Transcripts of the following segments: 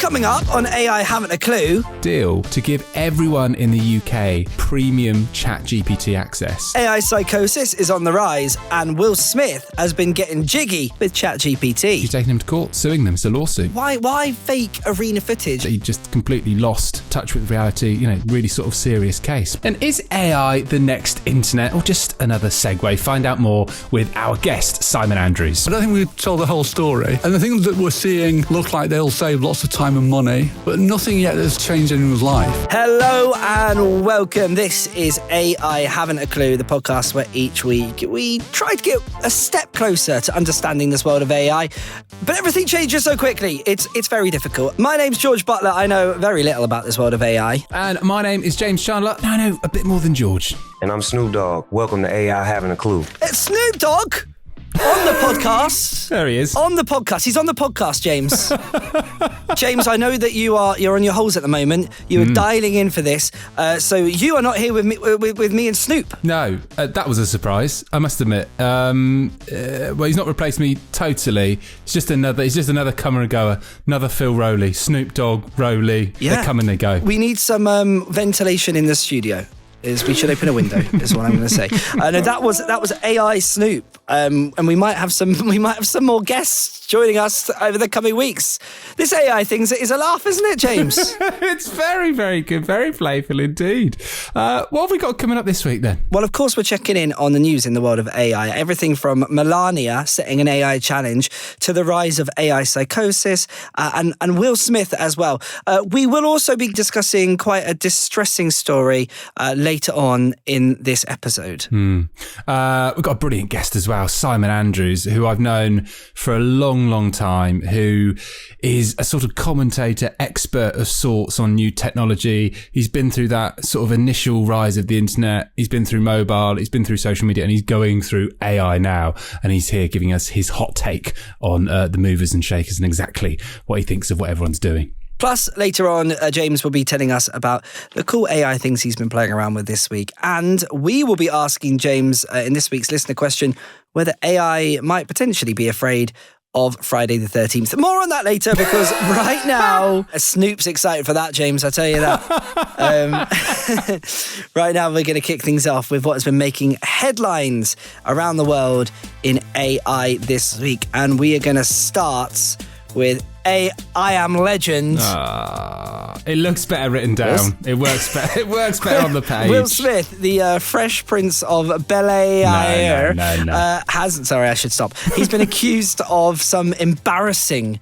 Coming up on AI Haven't a Clue. Deal to give everyone in the UK premium Chatgpt access. AI psychosis is on the rise, and Will Smith has been getting jiggy with Chatgpt. He's taking him to court, suing them. It's a lawsuit. Why fake arena footage? He just completely lost touch with reality, really sort of serious case. And is AI the next internet or just another Segway? Find out more with our guest, Simon Andrews. I don't think we've told the whole story. And the things that we're seeing look like they'll save lots of time and money, but nothing yet has changed anyone's life. Hello and welcome. This is AI Haven't a Clue, the podcast where each week we try to get a step closer to understanding this world of AI. But everything changes so quickly. It's very difficult. My name's George Butler. I know very little about this world of AI. And my name is James Chandler. I know a bit more than George. And I'm Snoop Dogg. Welcome to AI Having a Clue. It's Snoop Dogg on the podcast. There he is. On the podcast. He's on the podcast, James. James, I know that you're on your holes at the moment. You were dialing in for this. So you are not here with me and Snoop. No, that was a surprise, I must admit. Well, he's not replaced me totally. He's just another comer and goer. Another Phil Rowley, Snoop Dogg, Rowley. Yeah. They come and they go. We need some ventilation in the studio. We should open a window, is what I'm going to say. No, that was AI Snoop, and we might have some more guests joining us over the coming weeks. This AI thing is a laugh, isn't it, James? It's very, very good, very playful indeed. What have we got coming up this week then? Well, of course, we're checking in on the news in the world of AI. Everything from Melania setting an AI challenge to the rise of AI psychosis, and Will Smith as well. We will also be discussing quite a distressing story later on in this episode. We've got a brilliant guest as well, Simon Andrews, who I've known for a long time, who is a sort of commentator, expert of sorts on new technology. He's been through that sort of initial rise of the internet. He's been through mobile, he's been through social media, and he's going through AI now. And he's here giving us his hot take on the movers and shakers and exactly what he thinks of what everyone's doing. Plus, later on, James will be telling us about the cool AI things he's been playing around with this week. And we will be asking James in this week's listener question whether AI might potentially be afraid of Friday the 13th. More on that later, because right now, Snoop's excited for that, James, I tell you that. Right now, we're going to kick things off with what has been making headlines around the world in AI this week. And we are going to start with I Am Legend. It looks better written down. It works better. It works better on the page. Will Smith, the Fresh Prince of Bel-Air, No. Sorry, I should stop. He's been accused of some embarrassing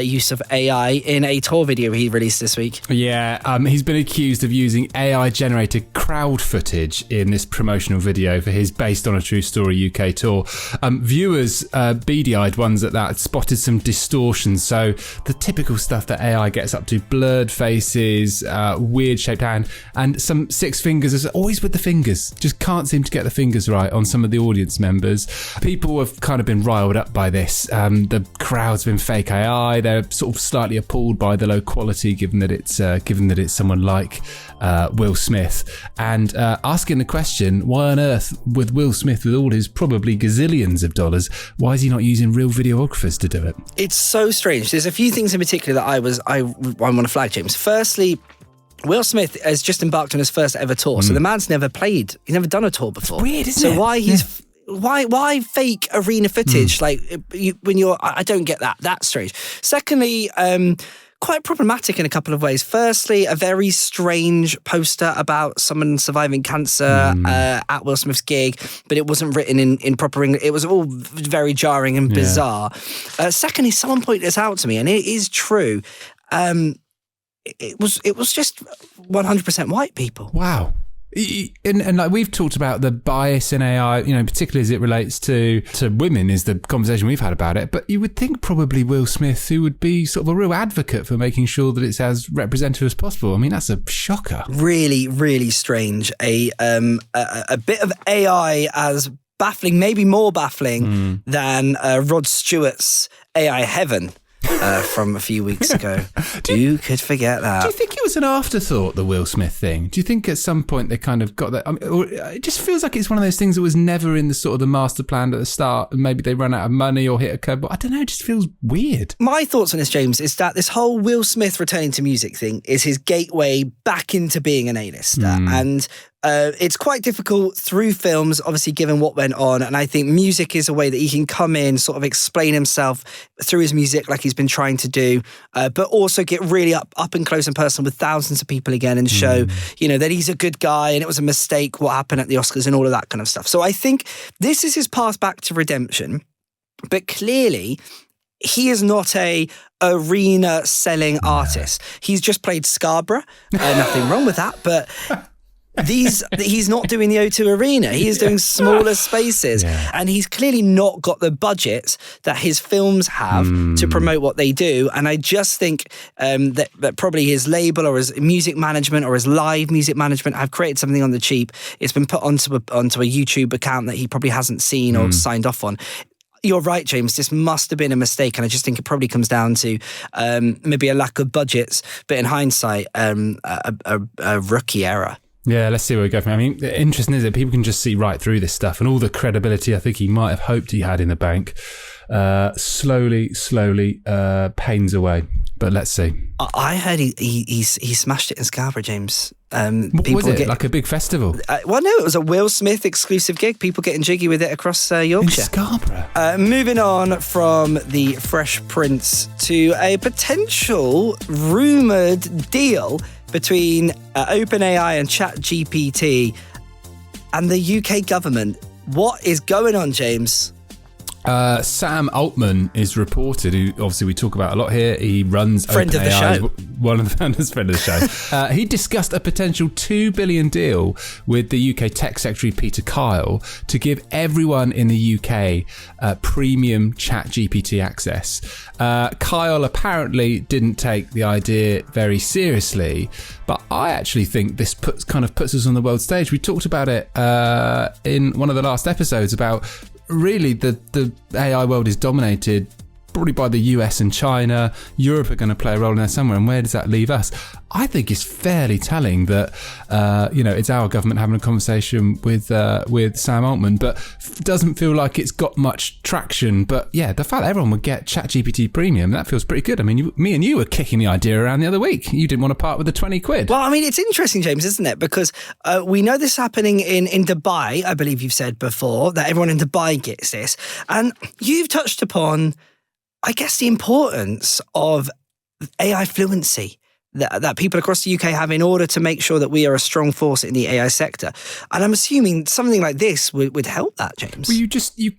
use of AI in a tour video he released this week. Yeah, he's been accused of using AI-generated crowd footage in this promotional video for his Based on a True Story UK tour. Viewers, beady-eyed ones at that, spotted some distortions. So the typical stuff that AI gets up to: blurred faces, weird-shaped hand, and some six fingers. As always with the fingers, just can't seem to get the fingers right on some of the audience members. People have kind of been riled up by this. The crowd's been fake AI. They're sort of slightly appalled by the low quality, given that it's someone like Will Smith, and asking the question: why on earth, with Will Smith, with all his probably gazillions of dollars, why is he not using real videographers to do it? It's so strange. There's a few things in particular that I want to flag, James. Firstly, Will Smith has just embarked on his first ever tour, so the man's never played. He's never done a tour before. It's weird, isn't it? So why he's Why fake arena footage? Like I don't get that. That's strange. Secondly, quite problematic in a couple of ways. Firstly, a very strange poster about someone surviving cancer at Will Smith's gig, but it wasn't written in proper English. It was all very jarring and bizarre. Secondly, someone pointed this out to me, and it is true. It was just 100% white people. Wow. And like we've talked about the bias in AI, particularly as it relates to women, is the conversation we've had about it. But you would think probably Will Smith, who would be sort of a real advocate for making sure that it's as representative as possible. I mean, that's a shocker. Really, really strange. A bit of AI as baffling, maybe more baffling than Rod Stewart's AI Heaven. from a few weeks ago. Who could forget that? Do you think it was an afterthought, the Will Smith thing? Do you think at some point they kind of got that? I mean, or it just feels like it's one of those things that was never in the sort of the master plan at the start, and maybe they run out of money or hit a curve. But I don't know, it just feels weird. My thoughts on this, James, is that this whole Will Smith returning to music thing is his gateway back into being an A-lister. And it's quite difficult through films, obviously, given what went on. And I think music is a way that he can come in, sort of explain himself through his music like he's been trying to do, but also get really up and close and personal with thousands of people again and show, that he's a good guy and it was a mistake what happened at the Oscars and all of that kind of stuff. So I think this is his path back to redemption. But clearly, he is not a arena selling artist. He's just played Scarborough. Nothing wrong with that, but he's not doing the O2 Arena. He is doing smaller spaces, and he's clearly not got the budget that his films have to promote what they do. And I just think that probably his label or his music management or his live music management have created something on the cheap. It's been put onto a YouTube account that he probably hasn't seen or signed off on. You're right, James. This must have been a mistake, and I just think it probably comes down to maybe a lack of budgets, but in hindsight, a rookie error. Yeah, let's see where we go from here. I mean, interesting is that people can just see right through this stuff, and all the credibility I think he might have hoped he had in the bank slowly pains away. But let's see. I heard he smashed it in Scarborough, James. Was it like a big festival? Well, no, it was a Will Smith exclusive gig. People getting jiggy with it across Yorkshire. In Scarborough. Moving on from the Fresh Prince to a potential rumoured deal between OpenAI and Chatgpt and the UK government. What is going on, James? Sam Altman is reported, who obviously we talk about a lot here. He runs friend of the show. One of the founders, friend of the show. He discussed a potential $2 billion deal with the UK Tech Secretary Peter Kyle to give everyone in the UK premium Chatgpt access. Kyle apparently didn't take the idea very seriously, but I actually think this puts us on the world stage. We talked about it in one of the last episodes about really the AI world is dominated probably by the US and China. Europe are going to play a role in there somewhere, and where does that leave us? I think it's fairly telling that it's our government having a conversation with Sam Altman, but doesn't feel like it's got much traction. But yeah, the fact that everyone would get ChatGPT Premium, that feels pretty good. I mean, me and you were kicking the idea around the other week. You didn't want to part with the 20 quid. Well, I mean, it's interesting, James, isn't it? Because we know this is happening in Dubai. I believe you've said before that everyone in Dubai gets this, and you've touched upon, I guess, the importance of AI fluency that people across the UK have in order to make sure that we are a strong force in the AI sector. And I'm assuming something like this would help that, James. Well, you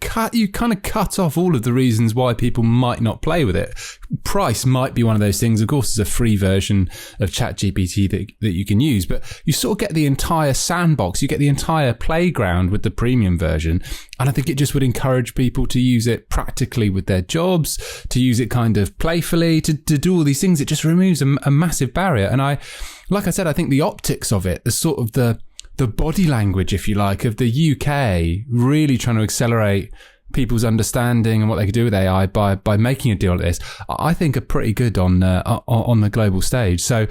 kind of cut off all of the reasons why people might not play with it. Price might be one of those things. Of course, there's a free version of ChatGPT that you can use, but you sort of get the entire sandbox. You get the entire playground with the premium version. And I think it just would encourage people to use it practically with their jobs, to use it kind of playfully, to do all these things. It just removes a massive barrier. And like I said, I think the optics of it, the sort of the body language, if you like, of the UK really trying to accelerate people's understanding and what they could do with AI by making a deal like this, I think are pretty good on the global stage. So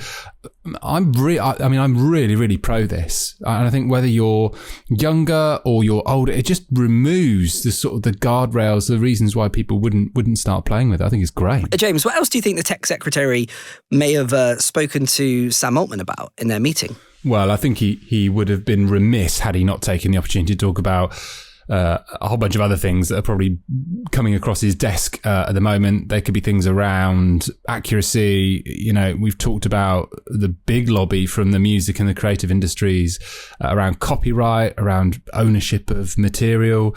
I'm really pro this, and I think whether you're younger or you're older, it just removes the sort of the guardrails, the reasons why people wouldn't start playing with it. I think it's great. James, what else do you think the tech secretary may have spoken to Sam Altman about in their meeting? Well, I think he would have been remiss had he not taken the opportunity to talk about a whole bunch of other things that are probably coming across his desk at the moment. There could be things around accuracy. We've talked about the big lobby from the music and the creative industries around copyright, around ownership of material,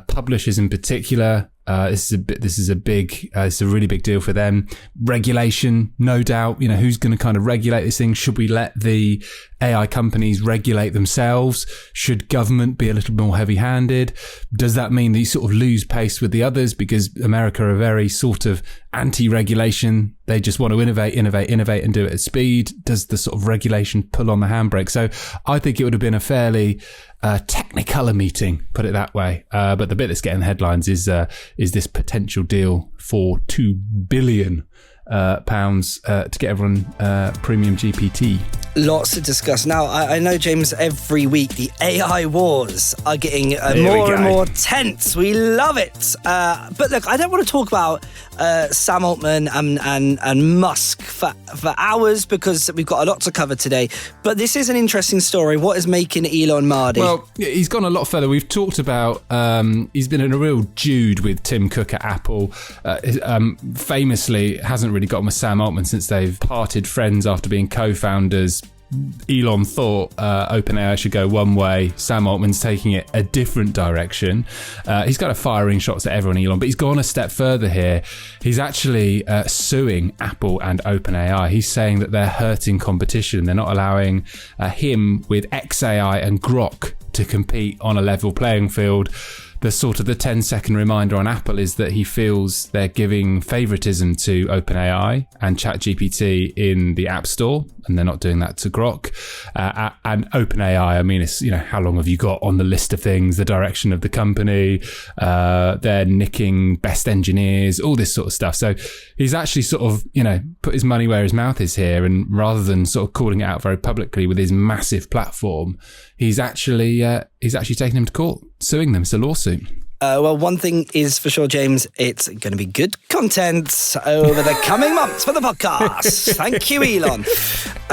publishers in particular. This is a really big deal for them. Regulation, no doubt. Who's going to kind of regulate this thing? Should we let the AI companies regulate themselves? Should government be a little more heavy-handed? Does that mean that you sort of lose pace with the others because America are very sort of anti-regulation? They just want to innovate and do it at speed. Does the sort of regulation pull on the handbrake? So I think it would have been a fairly Technicolor meeting, put it that way. But the bit that's getting the headlines is this potential deal for £2 billion to get everyone premium GPT. Lots to discuss. Now, I know, James, every week the AI wars are getting more and more tense. We love it. But look, I don't want to talk about Sam Altman and Musk for hours because we've got a lot to cover today. But this is an interesting story. What is making Elon Mardy? Well, he's gone a lot further. We've talked about, he's been in a real Jude with Tim Cook at Apple. Famously, hasn't really gotten with Sam Altman since they've parted friends after being co-founders. Elon thought OpenAI should go one way. Sam Altman's taking it a different direction. He's kind of firing shots at everyone, Elon, but he's gone a step further here. He's actually suing Apple and OpenAI. He's saying that they're hurting competition. They're not allowing him with XAI and Grok to compete on a level playing field. The 10-second reminder on Apple is that he feels they're giving favoritism to OpenAI and Chatgpt in the App Store, and they're not doing that to Grok. And OpenAI, I mean, it's, how long have you got on the list of things, the direction of the company, they're nicking best engineers, all this sort of stuff. So he's actually put his money where his mouth is here, and rather than calling it out very publicly with his massive platform, he's actually taking them to court, suing them. It's a lawsuit. Well, one thing is for sure, James, it's going to be good content over the coming months for the podcast. Thank you, Elon.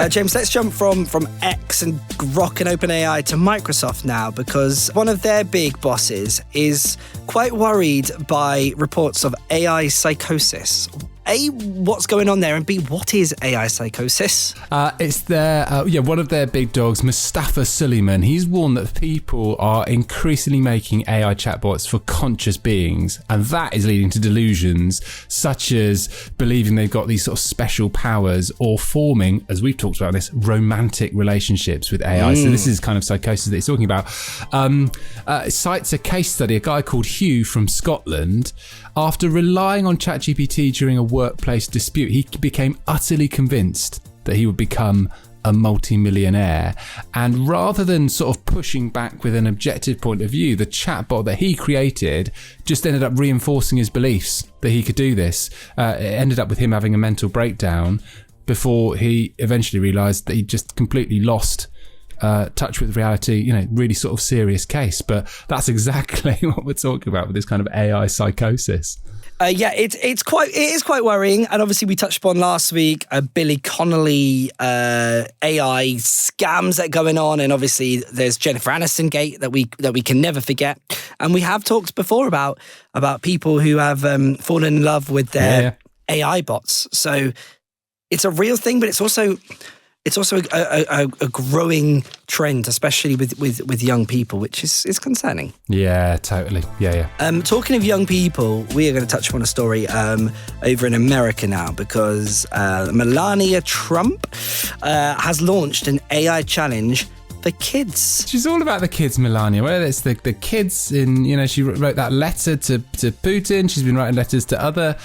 James, let's jump from X and Grok and OpenAI to Microsoft now, because one of their big bosses is quite worried by reports of AI psychosis. A, what's going on there? And B, what is AI psychosis? It's one of their big dogs, Mustafa Suleyman. He's warned that people are increasingly making AI chatbots for conscious beings, and that is leading to delusions such as believing they've got these special powers or forming, as we've talked about this, romantic relationships with AI. So this is kind of psychosis that he's talking about. Cites a case study, a guy called Hugh from Scotland. After relying on ChatGPT during a workplace dispute, he became utterly convinced that he would become a multi-millionaire. And rather than pushing back with an objective point of view, the chatbot that he created just ended up reinforcing his beliefs that he could do this. It ended up with him having a mental breakdown before he eventually realised that he just completely lost touch with reality, really serious case. But that's exactly what we're talking about with this kind of AI psychosis. It is quite worrying, and obviously we touched upon last week Billy Connolly AI scams that are going on, and obviously there's Jennifer Aniston gate that we can never forget, and we have talked before about people who have fallen in love with their AI bots. So it's a real thing, but it's also a growing trend, especially with young people, which is concerning. Yeah, totally. Yeah. Talking of young people, we are going to touch upon a story over in America now, because Melania Trump has launched an AI challenge for kids. She's all about the kids, Melania. Whether it's the kids in, she wrote that letter to Putin. She's been writing letters to other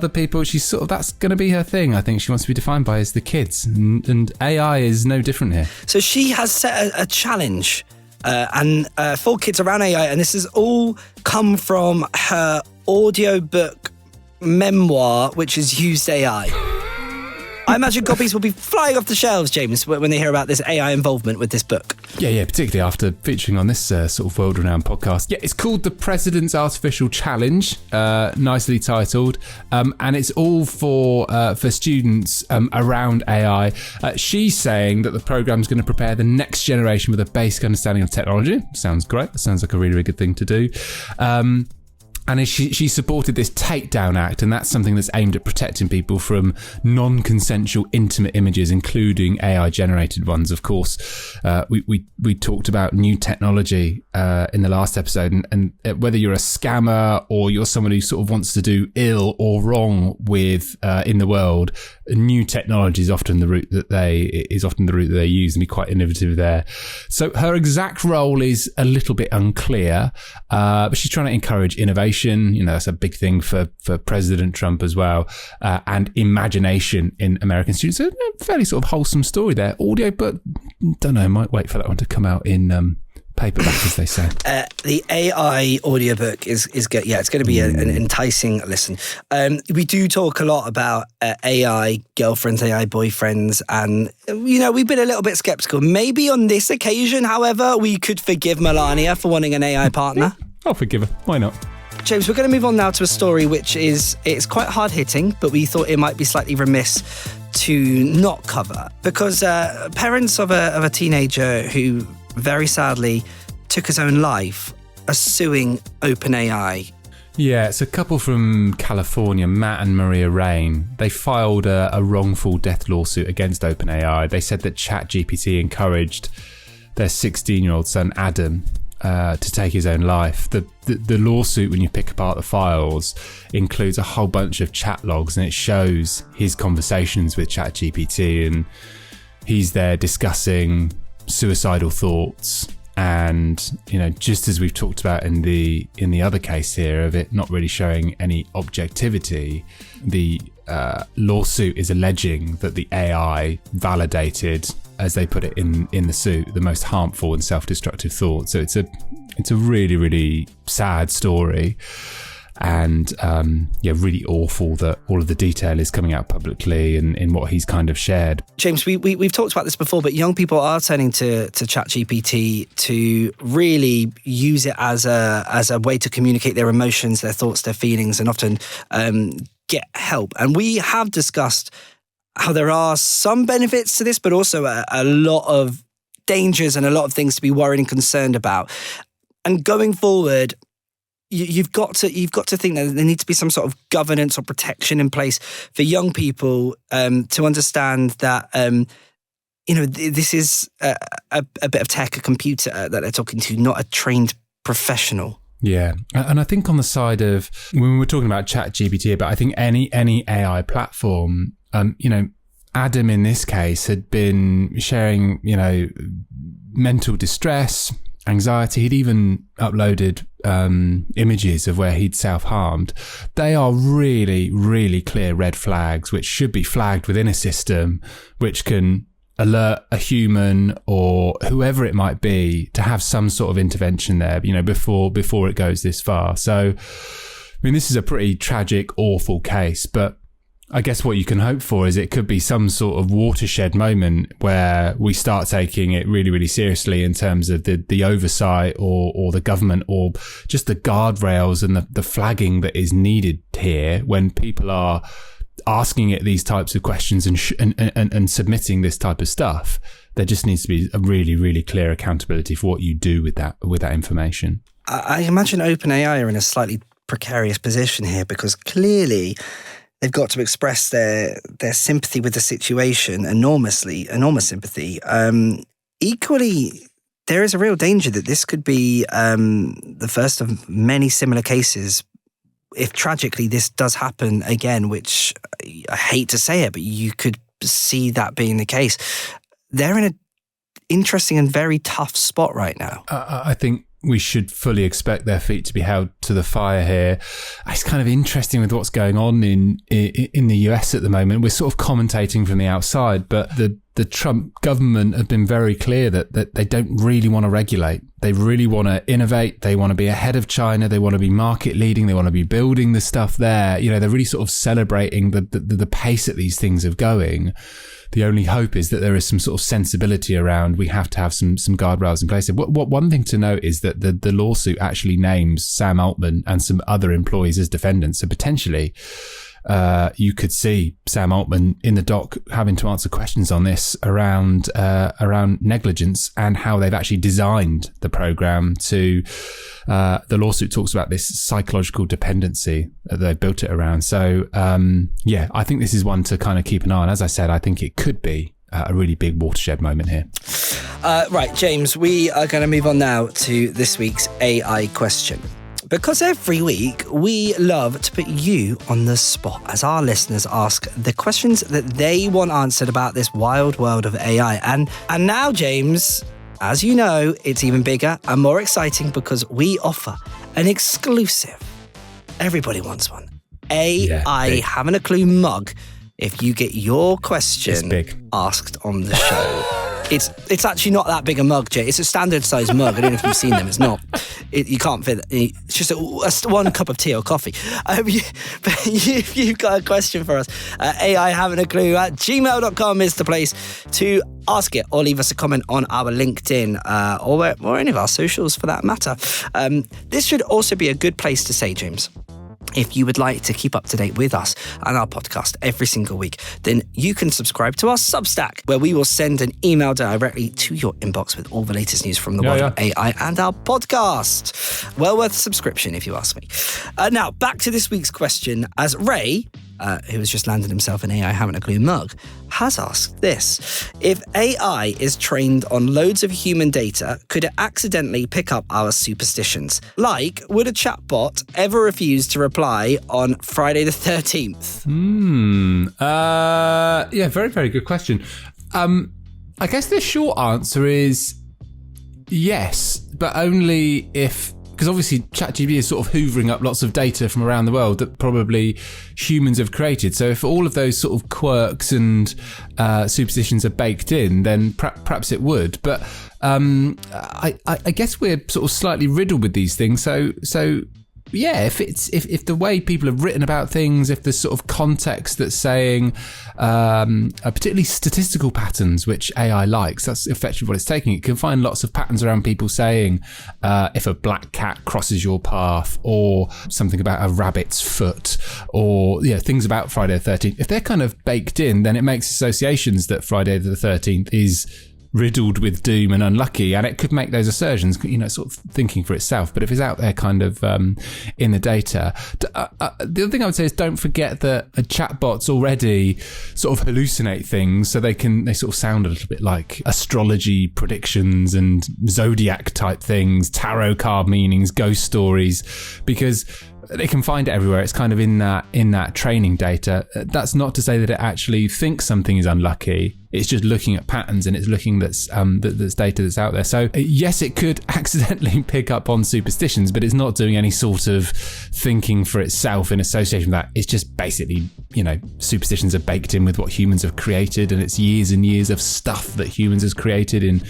people. She's that's going to be her thing. I think she wants to be defined by as the kids, and AI is no different here. So she has set a challenge and for kids around AI, and this has all come from her audiobook memoir, which has used AI. I imagine copies will be flying off the shelves, James, when they hear about this AI involvement with this book. Yeah, particularly after featuring on this world-renowned podcast. Yeah, it's called The President's Artificial Challenge, nicely titled, and it's all for students around AI. She's saying that the program's going to prepare the next generation with a basic understanding of technology. Sounds great. That sounds like a really, really good thing to do. And she supported this Takedown Act, and that's something that's aimed at protecting people from non-consensual intimate images, including AI-generated ones, of course. We talked about new technology in the last episode, and whether you're a scammer or you're someone who wants to do ill or wrong with in the world, new technology is often the route that they use, and be quite innovative there. So her exact role is a little bit unclear, but she's trying to encourage innovation. That's a big thing for President Trump as well, and imagination in American students. So a fairly wholesome story there. Audiobook, don't know, might wait for that one to come out in paperback, as they say. The AI audiobook is good. Yeah, it's going to be an enticing listen. We do talk a lot about AI girlfriends, AI boyfriends, and we've been a little bit skeptical. Maybe on this occasion, however, we could forgive Melania for wanting an AI partner. I'll forgive her. Why not? James, we're going to move on now to a story which it's quite hard hitting, but we thought it might be slightly remiss to not cover, because parents of a teenager who very sadly took his own life are suing OpenAI. Yeah, it's a couple from California, Matt and Maria Rain. They filed a wrongful death lawsuit against OpenAI. They said that Chatgpt encouraged their 16-year-old son Adam to take his own life. The lawsuit, when you pick apart the files, includes a whole bunch of chat logs, and it shows his conversations with ChatGPT, and he's there discussing suicidal thoughts, and just as we've talked about in the other case here of it not really showing any objectivity, the lawsuit is alleging that the AI validated, as they put it in the suit, the most harmful and self-destructive thoughts. So it's a really, really sad story, and really awful that all of the detail is coming out publicly in what he's kind of shared. James, we've talked about this before, but young people are turning to ChatGPT to really use it as a way to communicate their emotions, their thoughts, their feelings, and often get help. And we have discussed how there are some benefits to this, but also a lot of dangers and a lot of things to be worried and concerned about. And going forward, you've got to think that there needs to be some sort of governance or protection in place for young people to understand that this is a bit of tech, a computer that they're talking to, not a trained professional. Yeah, and I think on the side of, when we're talking about ChatGPT, but I think any AI platform, Adam in this case had been sharing, mental distress, anxiety. He'd even uploaded images of where he'd self-harmed. They are really, really clear red flags, which should be flagged within a system, which can alert a human or whoever it might be to have some sort of intervention there, before it goes this far. So, this is a pretty tragic, awful case, but I guess what you can hope for is it could be some sort of watershed moment where we start taking it really, really seriously in terms of the oversight or the government, or just the guardrails and the flagging that is needed here when people are asking it these types of questions and submitting this type of stuff. There just needs to be a really, really clear accountability for what you do with that information. I imagine OpenAI are in a slightly precarious position here, because clearly they've got to express their sympathy with the situation, enormous sympathy. Equally, there is a real danger that this could be the first of many similar cases, if tragically this does happen again, which I hate to say it, but you could see that being the case. They're in an interesting and very tough spot right now. I think we should fully expect their feet to be held to the fire here. It's kind of interesting with what's going on in the US at the moment. We're sort of commentating from the outside, but the Trump government have been very clear that they don't really want to regulate. They really want to innovate. They want to be ahead of China. They want to be market leading. They want to be building the stuff there. They're really sort of celebrating the pace that these things are going. The only hope is that there is some sort of sensibility around. We have to have some guardrails in place. What one thing to note is that the lawsuit actually names Sam Altman and some other employees as defendants. So potentially, you could see Sam Altman in the dock having to answer questions on this around negligence and how they've actually designed the program to. The lawsuit talks about this psychological dependency that they built it around. So, I think this is one to kind of keep an eye on. As I said, I think it could be a really big watershed moment here. Right, James, we are going to move on now to this week's AI question. Because every week we love to put you on the spot as our listeners ask the questions that they want answered about this wild world of AI. And now, James, as you know, it's even bigger and more exciting because we offer an exclusive, everybody wants one, AI Having a Clue mug if you get your question asked on the show. It's actually not that big a mug, Jay. It's a standard size mug. I don't know if you've seen them. It's not. You can't fit it. It's just one cup of tea or coffee. If you've got a question for us, AI having a clue at gmail.com is the place to ask it, or leave us a comment on our LinkedIn or any of our socials for that matter. This should also be a good place to say, James, if you would like to keep up to date with us and our podcast every single week, then you can subscribe to our Substack, where we will send an email directly to your inbox with all the latest news from the world of AI and our podcast. Well worth a subscription, if you ask me. Now, back to this week's question, as Ray, who has just landed himself an AI having a clue mug, has asked this. If AI is trained on loads of human data, could it accidentally pick up our superstitions? Like, would a chatbot ever refuse to reply on Friday the 13th? Yeah, very, very good question. I guess the short answer is yes, but only if... Because obviously Chatgpt is sort of hoovering up lots of data from around the world that probably humans have created. So if all of those sort of quirks and superstitions are baked in, then perhaps it would. But I guess we're sort of slightly riddled with these things. So yeah, if the way people have written about things, if there's sort of context that's saying, particularly statistical patterns, which AI likes, that's effectively what it's taking. It can find lots of patterns around people saying, if a black cat crosses your path, or something about a rabbit's foot, or things about Friday the 13th. If they're kind of baked in, then it makes associations that Friday the 13th is riddled with doom and unlucky, and it could make those assertions, sort of thinking for itself. But if it's out there kind of in the data, the other thing I would say is don't forget that chatbots already sort of hallucinate things, so they sort of sound a little bit like astrology predictions and zodiac type things, tarot card meanings, ghost stories, because they can find it everywhere. It's kind of in that training data. That's not to say that it actually thinks something is unlucky. It's just looking at patterns, and it's looking that's data that's out there. So yes, it could accidentally pick up on superstitions, but it's not doing any sort of thinking for itself in association with that. It's just basically, superstitions are baked in with what humans have created, and it's years and years of stuff that humans has created in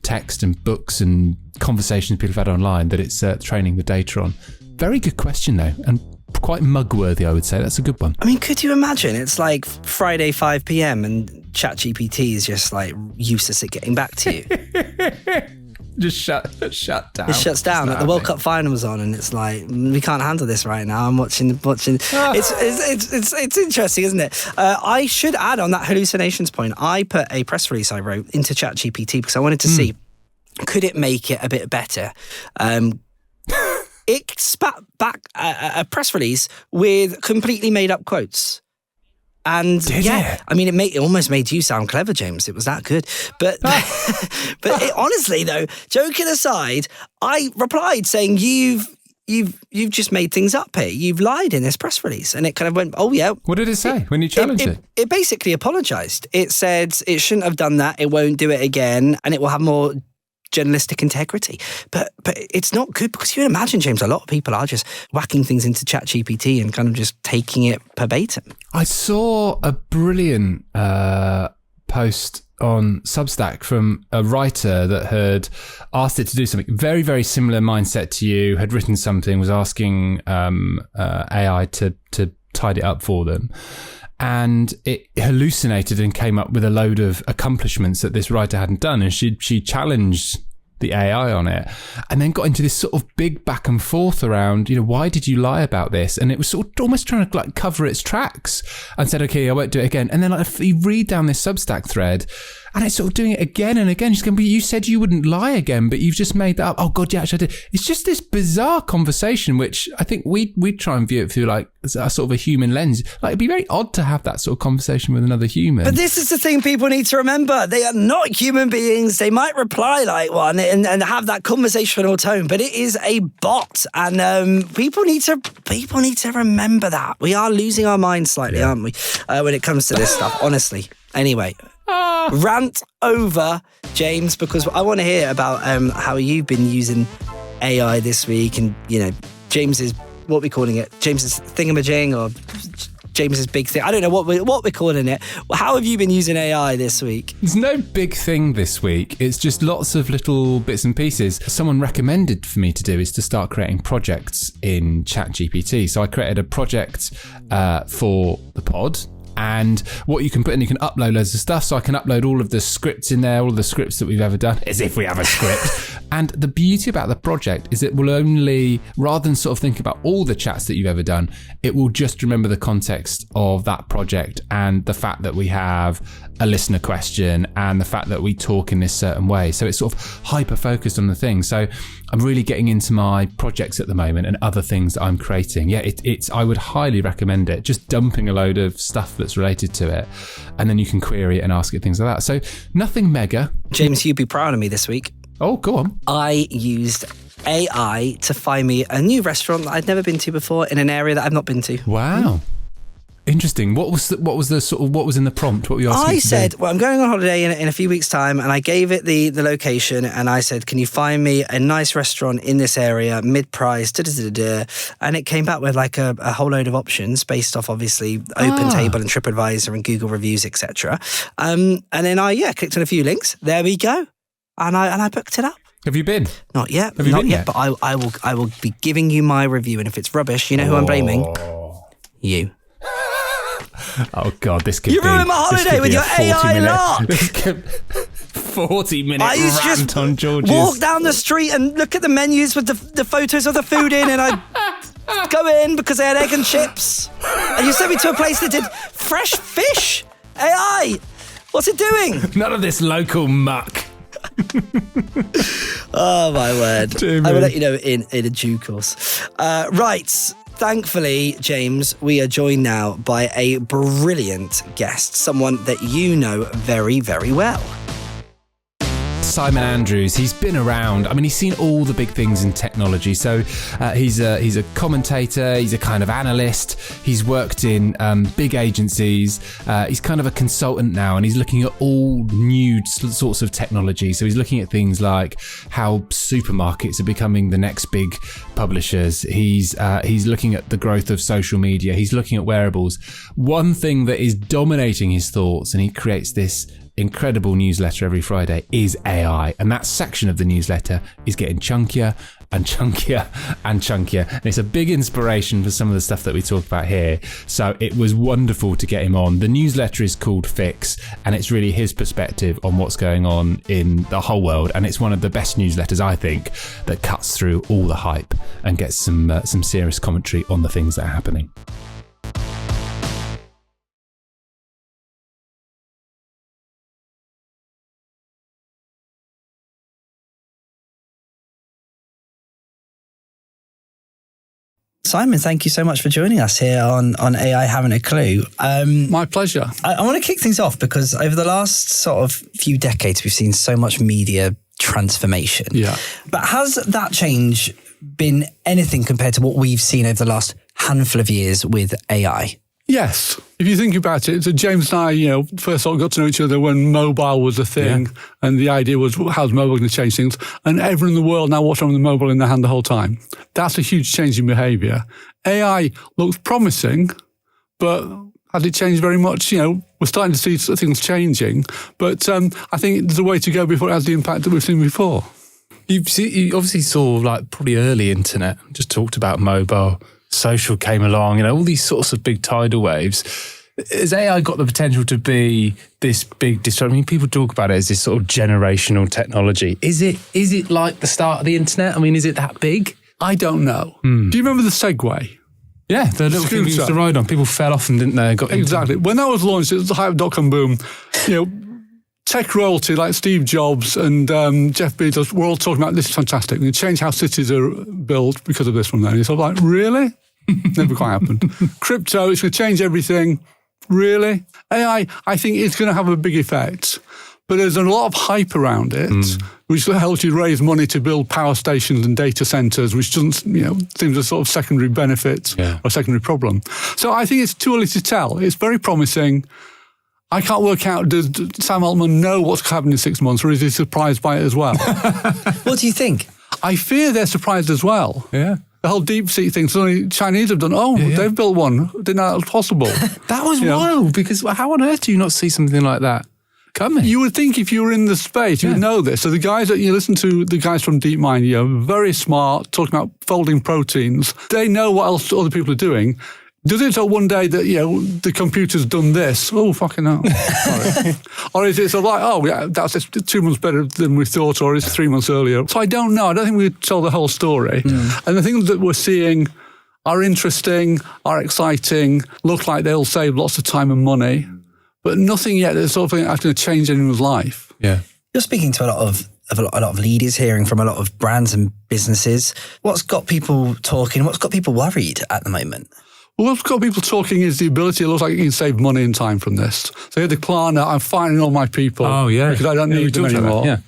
text and books and conversations people have had online that it's training the data on. Very good question, though, and quite mug-worthy, I would say. That's a good one. I mean, could you imagine? It's like Friday 5 p.m. and ChatGPT is just like useless at getting back to you. Just shut down. It shuts down. Like the World Cup final was on, and it's like, we can't handle this right now. I'm watching. It's interesting, isn't it? I should add on that hallucinations point. I put a press release I wrote into ChatGPT because I wanted to see, could it make it a bit better? It spat back a press release with completely made up quotes. And Did it? I mean, it almost made you sound clever, James. It was that good. But honestly, though, joking aside, I replied saying, you've just made things up here. You've lied in this press release. And it kind of went, oh, yeah. What did it say when you challenged it? It basically apologised. It said it shouldn't have done that. It won't do it again. And it will have more journalistic integrity. But it's not good, because you can imagine, James, a lot of people are just whacking things into ChatGPT and kind of just taking it verbatim. I saw a brilliant post on Substack from a writer that had asked it to do something very, very similar mindset to you, had written something, was asking AI to tidy it up for them. And it hallucinated and came up with a load of accomplishments that this writer hadn't done. And she challenged the AI on it, and then got into this sort of big back and forth around, why did you lie about this? And it was sort of almost trying to like cover its tracks, and said, okay, I won't do it again. And then you read down this Substack thread, and it's sort of doing it again and again. She's going, but you said you wouldn't lie again, but you've just made that up. Oh God, yeah, actually I did. It's just this bizarre conversation, which I think we try and view it through like a sort of a human lens. Like, it'd be very odd to have that sort of conversation with another human. But this is the thing people need to remember. They are not human beings. They might reply like one and have that conversational tone, but it is a bot. And people need to remember that. We are losing our minds slightly, aren't we, when it comes to this stuff, honestly. Anyway, rant over, James, because I want to hear about how you've been using AI this week, and James's, what are we calling it? James's thingamajig or James's big thing. I don't know what we're calling it. How have you been using AI this week? There's no big thing this week. It's just lots of little bits and pieces. Someone recommended for me to do is to start creating projects in Chatgpt. So I created a project for the pod. And what you can put in, you can upload loads of stuff. So I can upload all of the scripts in there, all the scripts that we've ever done, as if we have a script. And the beauty about the project is it will only, rather than sort of think about all the chats that you've ever done, it will just remember the context of that project and the fact that we have a listener question and the fact that we talk in this certain way. So it's sort of hyper-focused on the thing. So I'm really getting into my projects at the moment and other things that I'm creating. Yeah, it's I would highly recommend it. Just dumping a load of stuff that's related to it, and then you can query it and ask it things like that. So nothing mega. James, you'd be proud of me this week. Oh, go on. I used AI to find me a new restaurant that I'd never been to before in an area that I've not been to. Wow. Interesting. What was in the prompt? What were you asking? I said, well, I'm going on holiday in a few weeks' time, and I gave it the location, and I said, can you find me a nice restaurant in this area, mid-price, and it came back with like a whole load of options based off, obviously, OpenTable and TripAdvisor and Google reviews, etc. And then I clicked on a few links. There we go, and I booked it up. Have you been? Not yet. Have you been yet? But I will be giving you my review, and if it's rubbish, you know who I'm blaming? You. Oh God, this could you be... You ruined my holiday with your AI lot! 40-minute rant on George's... walk down the street and look at the menus with the photos of the food in, and I go in because they had egg and chips. And you sent me to a place that did fresh fish. AI, what's it doing? None of this local muck. Oh my word. I will let you know in a due course. Right. Thankfully, James, we are joined now by a brilliant guest, someone that you know very, very well. Simon Andrews, he's been around. I mean, he's seen all the big things in technology. So he's a commentator, he's a kind of analyst. He's worked in big agencies. He's kind of a consultant now, and he's looking at all new sorts of technology. So he's looking at things like how supermarkets are becoming the next big publishers. He's looking at the growth of social media. He's looking at wearables. One thing that is dominating his thoughts, and he creates this incredible newsletter every Friday, is AI, and that section of the newsletter is getting chunkier and chunkier and chunkier, and it's a big inspiration for some of the stuff that we talk about here. So it was wonderful to get him on. The newsletter is called Fix, and it's really his perspective on what's going on in the whole world, and it's one of the best newsletters, I think, that cuts through all the hype and gets some serious commentary on the things that are happening. Simon, thank you so much for joining us here on AI Having a Clue. My pleasure. I want to kick things off because over the last sort of few decades, we've seen so much media transformation. Yeah. But has that change been anything compared to what we've seen over the last handful of years with AI? Yes. If you think about it, so James and I, first got to know each other when mobile was a thing, and the idea was, how's mobile going to change things? And everyone in the world now walks around with a mobile in their hand the whole time. That's a huge change in behaviour. AI looks promising, but has it changed very much? We're starting to see things changing, but I think there's a way to go before it has the impact that we've seen before. You obviously saw probably early internet, just talked about mobile. Social came along, all these sorts of big tidal waves. Has AI got the potential to be this big disruption? I mean, people talk about it as this sort of generational technology. Is it like the start of the internet? I mean, is it that big? I don't know. Do you remember the Segway? Yeah, the little thing we used to ride on. People fell off and didn't they? Exactly. When that was launched, it was the hype dot-com boom. Tech royalty like Steve Jobs and Jeff Bezos were all talking about this is fantastic. We can change how cities are built because of this one. Then it's sort of like, really? Never quite happened. Crypto, it's going to change everything. Really? AI, I think it's going to have a big effect. But there's a lot of hype around it, which helps you raise money to build power stations and data centres, which doesn't, seems a sort of secondary benefit or secondary problem. So I think it's too early to tell. It's very promising. I can't work out, does Sam Altman know what's happening in 6 months, or is he surprised by it as well? What do you think? I fear they're surprised as well. Yeah. The whole deep sea thing, suddenly Chinese have done, they've built one. Didn't know that was possible. That was wild, because how on earth do you not see something like that coming? You would think if you were in the space, you would know this. So the guys that you listen to, the guys from DeepMind, very smart, talking about folding proteins. They know what else other people are doing. Does it so one day that, the computer's done this? Oh, fucking hell. Sorry. Or is it sort of like, that's 2 months better than we thought, or it's 3 months earlier? So I don't know. I don't think we tell the whole story. And the things that we're seeing are interesting, are exciting, look like they'll save lots of time and money, but nothing yet that's sort of going to change anyone's life. Yeah. You're speaking to a lot of leaders, hearing from a lot of brands and businesses. What's got people talking? What's got people worried at the moment? Well, what's got people talking is the ability, it looks like you can save money and time from this. So you had the Klarna, I'm firing all my people because I don't need them anymore. And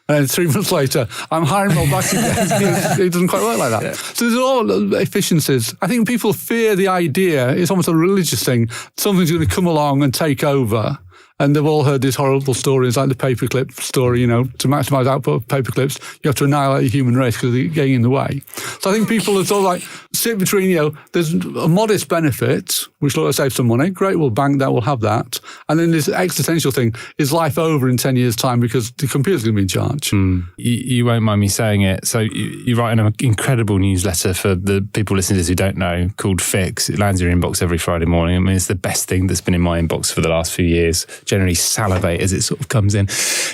then 3 months later, I'm hiring them all back again. It doesn't quite work like that. Yeah. So there's all efficiencies. I think people fear the idea, it's almost a religious thing, something's going to come along and take over. And they've all heard these horrible stories, like the paperclip story, to maximise output of paperclips, you have to annihilate the human race because they're getting in the way. So I think people are sort of like, sit between, there's a modest benefit, which will save some money. Great, we'll bank that, we'll have that. And then this existential thing, is life over in 10 years' time because the computer's going to be in charge? You won't mind me saying it. So you write an incredible newsletter for the people listening to this who don't know, called Fix. It lands in your inbox every Friday morning. I mean, it's the best thing that's been in my inbox for the last few years. Generally salivate as it sort of comes in.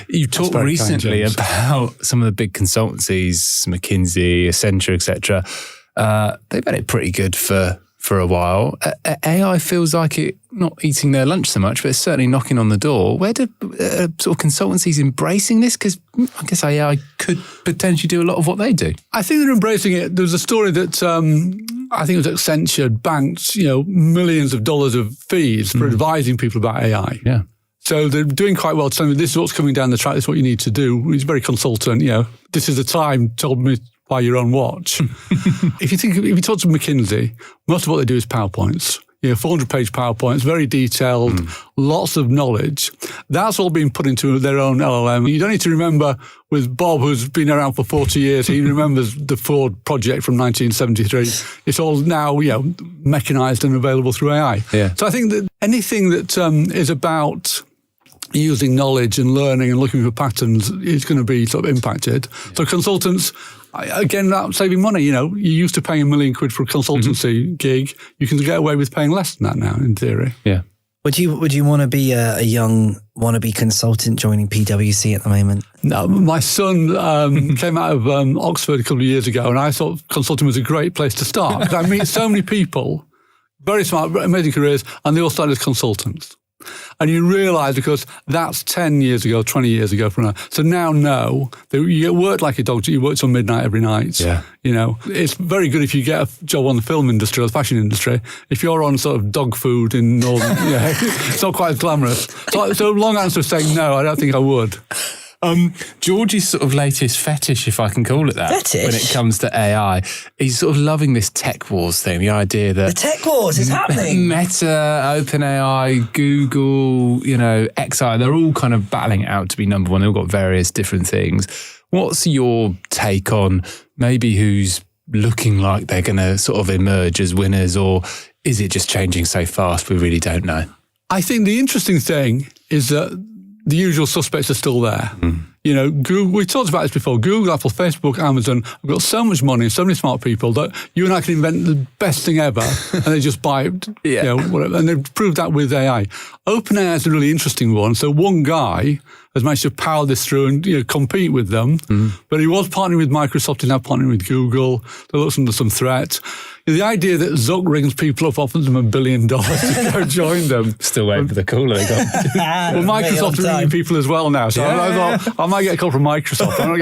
You talked recently about some of the big consultancies, McKinsey, Accenture, etc. They've had it pretty good for a while. AI feels like it not eating their lunch so much, but it's certainly knocking on the door. Where do sort of consultancies embracing this? Because I guess AI could potentially do a lot of what they do. I think they're embracing it. There was a story that I think it was Accenture banked, millions of dollars of fees for advising people about AI. Yeah. So they're doing quite well, telling me this is what's coming down the track, this is what you need to do. He's very consultant, this is the time, told me by your own watch. If you talk to McKinsey, most of what they do is PowerPoints. 400-page PowerPoints, very detailed, lots of knowledge. That's all been put into their own LLM. You don't need to remember with Bob, who's been around for 40 years, he remembers the Ford project from 1973. It's all now, mechanized and available through AI. Yeah. So I think that anything that is about using knowledge and learning and looking for patterns is going to be sort of impacted. Yeah. So consultants, again, saving money, you used to paying £1 million for a consultancy gig. You can get away with paying less than that now, in theory. Yeah. Would you want to be a young wannabe consultant joining PwC at the moment? No, my son came out of Oxford a couple of years ago, and I thought consulting was a great place to start. Because I meet so many people, very smart, amazing careers, and they all started as consultants. And you realise, because that's 10 years ago, 20 years ago from now. So now that you work like a dog, you work till midnight every night. Yeah. It's very good if you get a job on the film industry or the fashion industry. If you're on sort of dog food in Northern, it's not quite as glamorous. So long answer saying no, I don't think I would. George's sort of latest fetish, if I can call it that, when it comes to AI, he's sort of loving this tech wars thing, the idea that... The tech wars is happening. Meta, OpenAI, Google, XI, they're all kind of battling it out to be number one. They've all got various different things. What's your take on maybe who's looking like they're going to sort of emerge as winners, or is it just changing so fast we really don't know? I think the interesting thing is that the usual suspects are still there. Google, we talked about this before. Google, Apple, Facebook, Amazon have got so much money, so many smart people that you and I can invent the best thing ever and they just buy it, whatever. And they've proved that with AI. OpenAI is a really interesting one. So one guy has managed to power this through and compete with them. But he was partnering with Microsoft, he's now partnering with Google. There looks under some threat. The idea that Zuck rings people up, offers them $1 billion to go join them. Still waiting for the call they got. Well, Microsoft are ringing people as well now. So I thought, I might get a call from Microsoft. I'm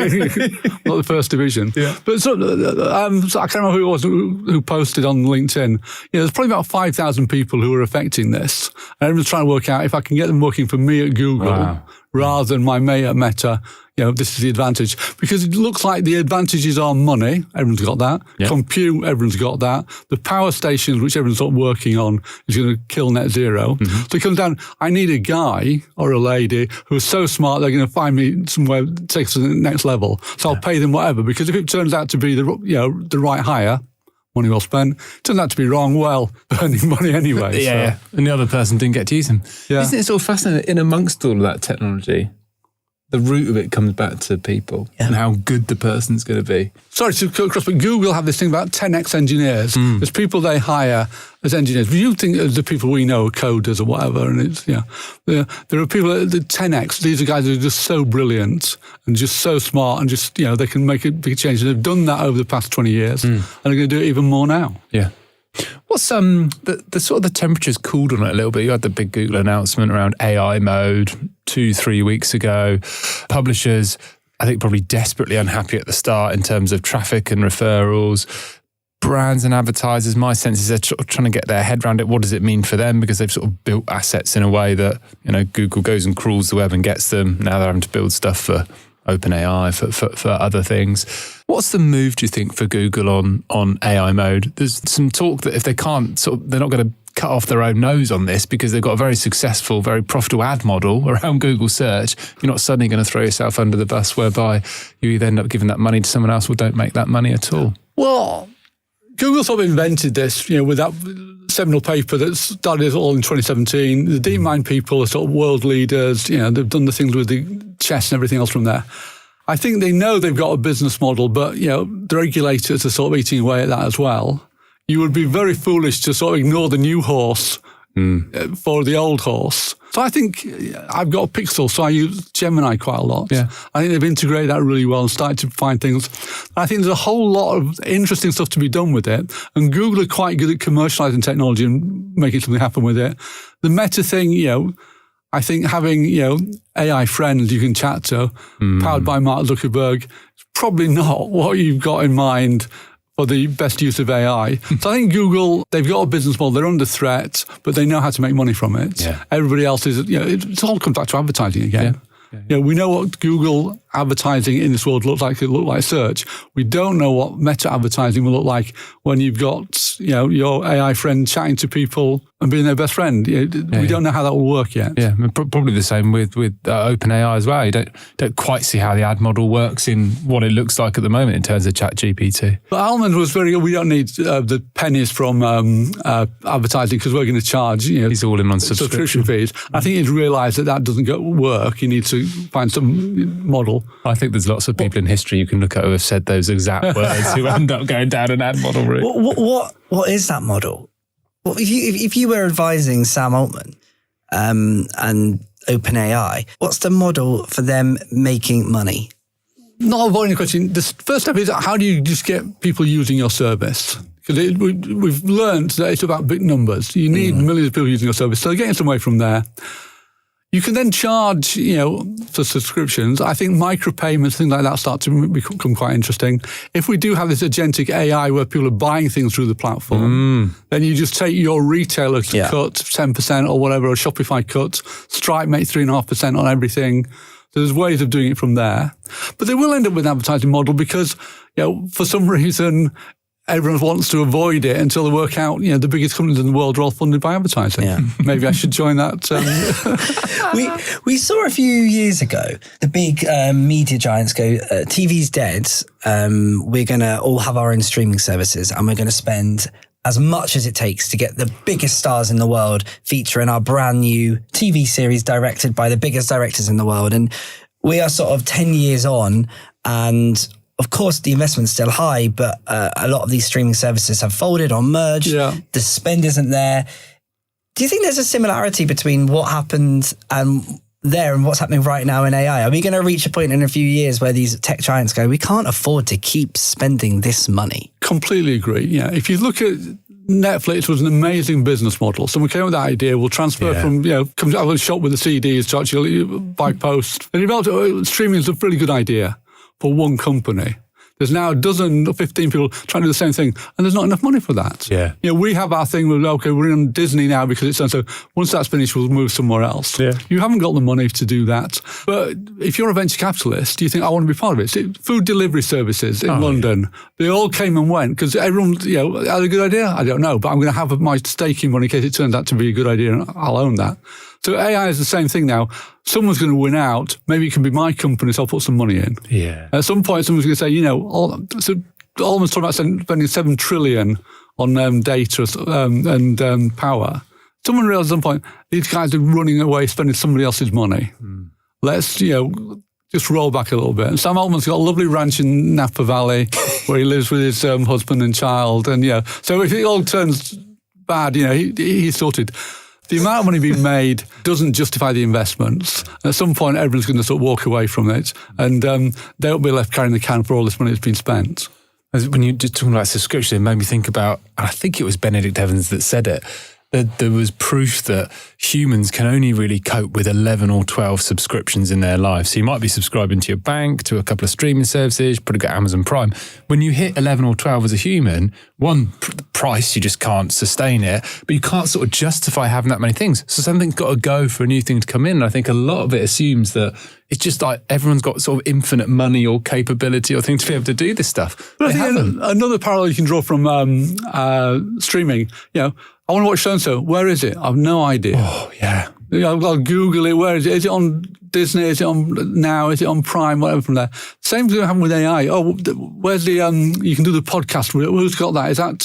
not the first division. Yeah. But so I can't remember who it was who posted on LinkedIn. There's probably about 5,000 people who are affecting this. And everyone's trying to work out if I can get them working for me at Google rather than my mate at Meta. This is the advantage. Because it looks like the advantages are money. Everyone's got that. Yep. Compute, everyone's got that. The power stations, which everyone's sort of working on, is going to kill net zero. So it comes down, I need a guy or a lady who is so smart they're going to find me somewhere that takes us to the next level. So I'll pay them whatever. Because if it turns out to be the right hire, money well spent. Turned out to be wrong. Well, earning money anyway. Yeah, and the other person didn't get to use them. Yeah. Isn't it sort of fascinating, in amongst all of that technology, the root of it comes back to people and how good the person's going to be. Sorry to cut across, but Google have this thing about 10x engineers. There's people they hire as engineers. But you think the people we know are coders or whatever, and it's there are people at the 10x. These are guys who are just so brilliant and just so smart and just they can make a big change. And they've done that over the past 20 years, and they're going to do it even more now. Yeah. What's the sort of the temperature's cooled on it a little bit? You had the big Google announcement around AI mode 2-3 weeks ago. Publishers, I think, probably desperately unhappy at the start in terms of traffic and referrals. Brands and advertisers, my sense is they're trying to get their head around it. What does it mean for them? Because they've sort of built assets in a way that Google goes and crawls the web and gets them. Now they're having to build stuff for OpenAI, for other things. What's the move, do you think, for Google on AI mode? There's some talk that if they can't, they're not going to cut off their own nose on this because they've got a very successful, very profitable ad model around Google search. You're not suddenly going to throw yourself under the bus whereby you either end up giving that money to someone else or don't make that money at all. Well, Google sort of invented this, with that seminal paper that started it all in 2017. The DeepMind people are sort of world leaders. They've done the things with the chess and everything else from there. I think they know they've got a business model, but, the regulators are sort of eating away at that as well. You would be very foolish to sort of ignore the new horse for the old horse. So I think I've got a Pixel, so I use Gemini quite a lot. Yeah. I think they've integrated that really well and started to find things. I think there's a whole lot of interesting stuff to be done with it. And Google are quite good at commercializing technology and making something happen with it. The Meta thing, I think having, AI friends you can chat to, powered by Mark Zuckerberg, is probably not what you've got in mind for the best use of AI. So I think Google, they've got a business model, they're under threat, but they know how to make money from it. Yeah. Everybody else is, it all comes back to advertising again. Yeah. We know what Google advertising in this world looks like. It look like search. We don't know what Meta advertising will look like when you've got, your AI friend chatting to people and being their best friend. We don't know how that will work yet. Yeah, probably the same with OpenAI as well. You don't quite see how the ad model works in what it looks like at the moment in terms of Chatgpt. But Almond was very good. We don't need the pennies from advertising because we're going to charge. He's all in on subscription fees. I think he's realised that doesn't work. You need to find some model. I think there's lots of people in history you can look at who have said those exact words who end up going down an ad model route. What is that model? Well, if you were advising Sam Altman and OpenAI, what's the model for them making money? Not avoiding the question. The first step is how do you just get people using your service? Because we've learned that it's about big numbers. You need millions of people using your service. So they're getting some way from there. You can then charge, for subscriptions. I think micropayments, things like that start to become quite interesting. If we do have this agentic AI where people are buying things through the platform, then you just take your retailer to cut 10% or whatever, or Shopify cut, Stripe make 3.5% on everything. There's ways of doing it from there. But they will end up with an advertising model because, for some reason, everyone wants to avoid it until they work out, the biggest companies in the world are all funded by advertising. Yeah. Maybe I should join that. We saw a few years ago, the big media giants go, TV's dead. We're going to all have our own streaming services and we're going to spend as much as it takes to get the biggest stars in the world featuring our brand new TV series directed by the biggest directors in the world. And we are sort of 10 years on, and of course, the investment's still high, but a lot of these streaming services have folded or merged. Yeah. The spend isn't there. Do you think there's a similarity between what happened there and what's happening right now in AI? Are we going to reach a point in a few years where these tech giants go, we can't afford to keep spending this money? Completely agree. Yeah. If you look at Netflix, was an amazing business model. Someone came up with that idea. We'll transfer from, come out of the shop with the CDs to actually buy post. And developed streaming is a really good idea for one company. There's now a dozen or 15 people trying to do the same thing, and there's not enough money for that. Yeah. We have our thing with, we're in Disney now because it's done, so once that's finished, we'll move somewhere else. Yeah. You haven't got the money to do that. But if you're a venture capitalist, you think, I want to be part of it. Food delivery services in London, they all came and went because everyone, had a good idea? I don't know, but I'm going to have my stake in one in case it turns out to be a good idea, and I'll own that. So AI is the same thing now. Someone's going to win out. Maybe it can be my company, so I'll put some money in. Yeah. At some point, someone's going to say, so almost talking about spending 7 trillion on data and power. Someone realised at some point, these guys are running away, spending somebody else's money. Let's, just roll back a little bit. And Sam Altman's got a lovely ranch in Napa Valley where he lives with his husband and child. And, so if it all turns bad, he's sorted. The amount of money being made doesn't justify the investments. At some point, everyone's going to sort of walk away from it, and they'll be left carrying the can for all this money that's been spent. When you're just talking about subscription, it made me think about, and I think it was Benedict Evans that said it, that there was proof that humans can only really cope with 11 or 12 subscriptions in their life. So you might be subscribing to your bank, to a couple of streaming services, probably got Amazon Prime. When you hit 11 or 12 as a human, one, the price, you just can't sustain it, but you can't sort of justify having that many things. So something's got to go for a new thing to come in. And I think a lot of it assumes that it's just like everyone's got sort of infinite money or capability or thing to be able to do this stuff. But I think another parallel you can draw from streaming, I want to watch so-and-so. Where is it? I have no idea. Oh, yeah. I'll Google it. Where is it? Is it on Disney? Is it on Now? Is it on Prime? Whatever from there. Same thing happened with AI. Oh, where's the, you can do the podcast. Who's got that? Is that,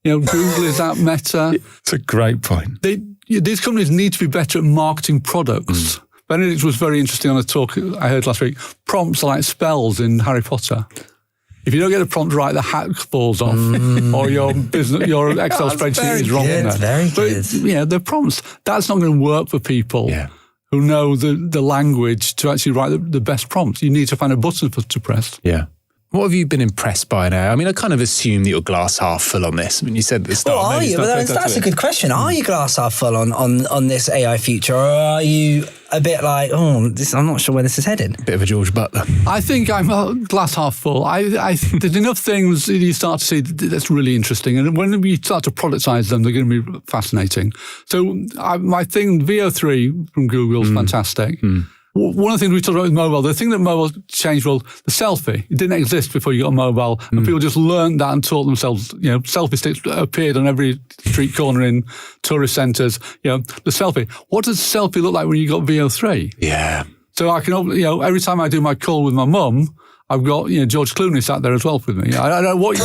Google? Is that Meta? It's a great point. These companies need to be better at marketing products. Benedict was very interesting on a talk I heard last week. Prompts are like spells in Harry Potter. If you don't get a prompt right, the hat falls off, or your Excel spreadsheet is wrong. Good, very good. But the prompts, that's not going to work for people who know the language to actually write the best prompts. You need to find a button to press. Yeah. What have you been impressed by now? I mean, I kind of assume that you're glass half full on this. I mean, you said at the start. Well, are you? Well, that's a good question. Are you glass half full on this AI future, or are you a bit like, I'm not sure where this is headed? Bit of a George Butler. I think I'm glass half full. There's enough things that you start to see that's really interesting, and when we start to productize them, they're going to be fascinating. So my thing, VO3 from Google is fantastic. One of the things we talked about with mobile, the thing that mobile changed, the selfie. It didn't exist before you got a mobile, and people just learned that and taught themselves. Selfie sticks appeared on every street corner in tourist centres. The selfie. What does selfie look like when you got VO3? Yeah. So I can, every time I do my call with my mum, I've got, George Clooney sat there as well with me. I don't know what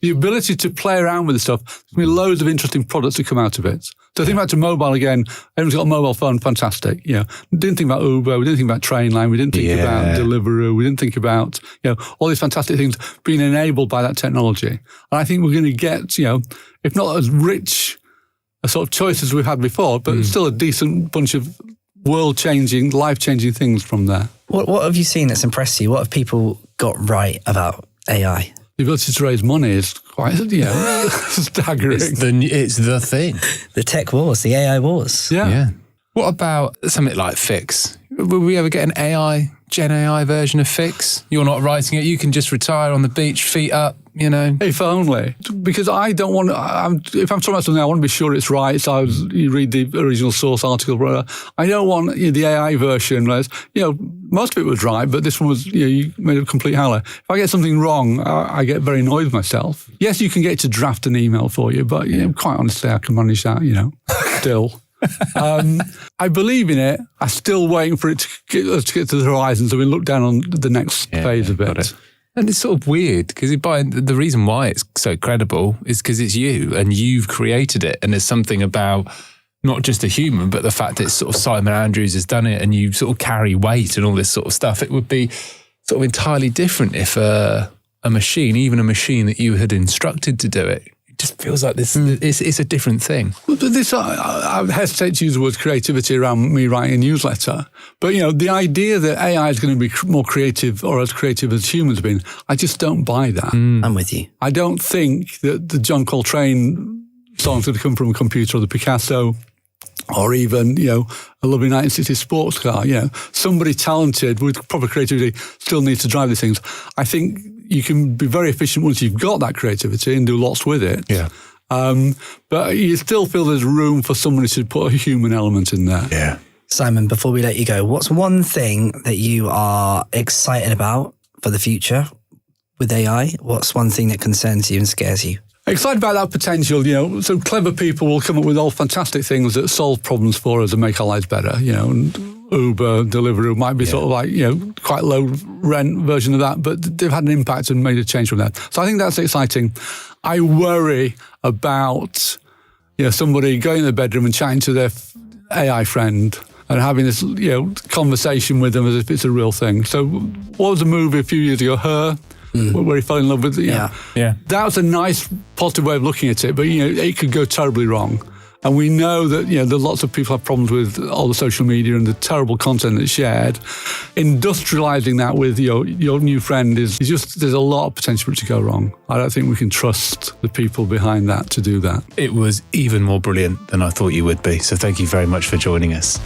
the ability to play around with the stuff. There's going to be loads of interesting products that come out of it. So think back to mobile again. Everyone's got a mobile phone, fantastic. Didn't think about Uber, we didn't think about Trainline, we didn't think about Deliveroo, we didn't think about, all these fantastic things being enabled by that technology. And I think we're going to get, if not as rich a sort of choice as we've had before, but still a decent bunch of world-changing, life-changing things from there. What have you seen that's impressed you? What have people got right about AI? The ability to raise money is quite, staggering. It's the thing. The tech wars, the AI wars. Yeah. What about something like Fix? Will we ever get an Gen AI version of Fix? You're not writing it. You can just retire on the beach, feet up, If only. Because I don't want if I'm talking about something, I want to be sure it's right. So you read the original source article. I don't want the AI version. Most of it was right, but this one was, you made a complete howler. If I get something wrong, I get very annoyed with myself. Yes, you can get it to draft an email for you, but quite honestly, I can manage that, still. I believe in it. I'm still waiting for it to get to the horizon so we look down on the next phase of it. And it's sort of weird because the reason why it's so credible is because it's you and you've created it. And there's something about not just a human, but the fact that it's sort of Simon Andrews has done it and you sort of carry weight and all this sort of stuff. It would be sort of entirely different if a machine, even a machine that you had instructed to do it, just feels like this. It's a different thing. But this, I hesitate to use the word creativity around me writing a newsletter. But the idea that AI is going to be more creative or as creative as humans have been, I just don't buy that. I'm with you. I don't think that the John Coltrane song's going to come from a computer or the Picasso, or even a lovely 1960s sports car. Somebody talented with proper creativity still needs to drive these things. I think you can be very efficient once you've got that creativity and do lots with it. Yeah. But you still feel there's room for somebody to put a human element in there. Yeah. Simon, before we let you go, what's one thing that you are excited about for the future with AI? What's one thing that concerns you and scares you? Excited about that potential, so clever people will come up with all fantastic things that solve problems for us and make our lives better, and Uber, Deliveroo might be sort of like, quite low rent version of that, but they've had an impact and made a change from that. So I think that's exciting. I worry about, somebody going in the bedroom and chatting to their AI friend and having this, conversation with them as if it's a real thing. So what was a movie a few years ago, Her, where he fell in love with, Yeah. That was a nice, positive way of looking at it, but, it could go terribly wrong. And we know that, that lots of people have problems with all the social media and the terrible content that's shared. Industrializing that with your new friend is just, there's a lot of potential for it to go wrong. I don't think we can trust the people behind that to do that. It was even more brilliant than I thought you would be. So thank you very much for joining us.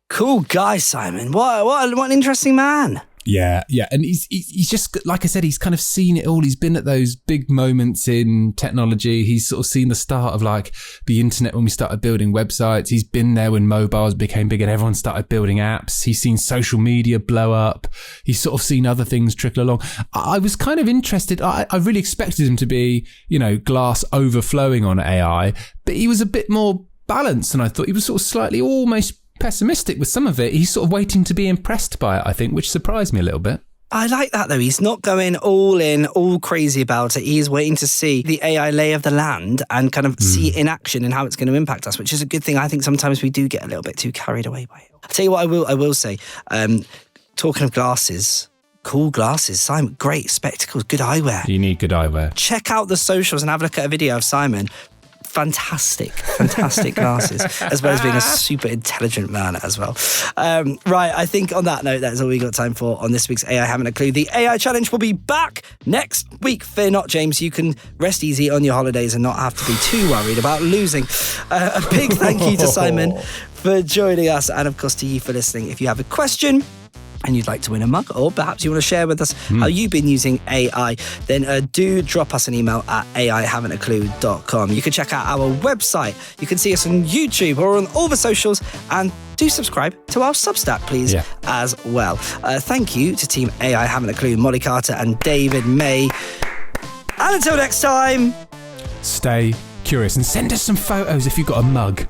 Cool guy, Simon. What an interesting man. Yeah. And he's just, like I said, he's kind of seen it all. He's been at those big moments in technology. He's sort of seen the start of like the internet when we started building websites. He's been there when mobiles became big and everyone started building apps. He's seen social media blow up. He's sort of seen other things trickle along. I was kind of interested. I really expected him to be, glass overflowing on AI, but he was a bit more balanced than I thought. He was sort of slightly almost pessimistic with some of it. He's sort of waiting to be impressed by it, I think, which surprised me a little bit. I like that though. He's not going all in, all crazy about it. He's waiting to see the AI lay of the land and kind of see it in action and how it's going to impact us, which is a good thing. I think sometimes we do get a little bit too carried away by it. I'll tell you what I will say. Talking of glasses, cool glasses. Simon, great spectacles, good eyewear. You need good eyewear. Check out the socials and have a look at a video of Simon. Fantastic glasses, as well as being a super intelligent man as well. Right, I think on that note, that's all we got time for on this week's AI Haven't a Clue. The AI Challenge will be back next week. Fear not, James. You can rest easy on your holidays and not have to be too worried about losing. A big thank you to Simon for joining us, and of course to you for listening. If you have a question and you'd like to win a mug, or perhaps you want to share with us how you've been using AI, then do drop us an email at aihaven'taclue.com. You can check out our website. You can see us on YouTube or on all the socials, and do subscribe to our Substack, please, as well. Thank you to Team AI Haven't a Clue, Molly Carter and David May. And until next time, stay curious and send us some photos if you've got a mug.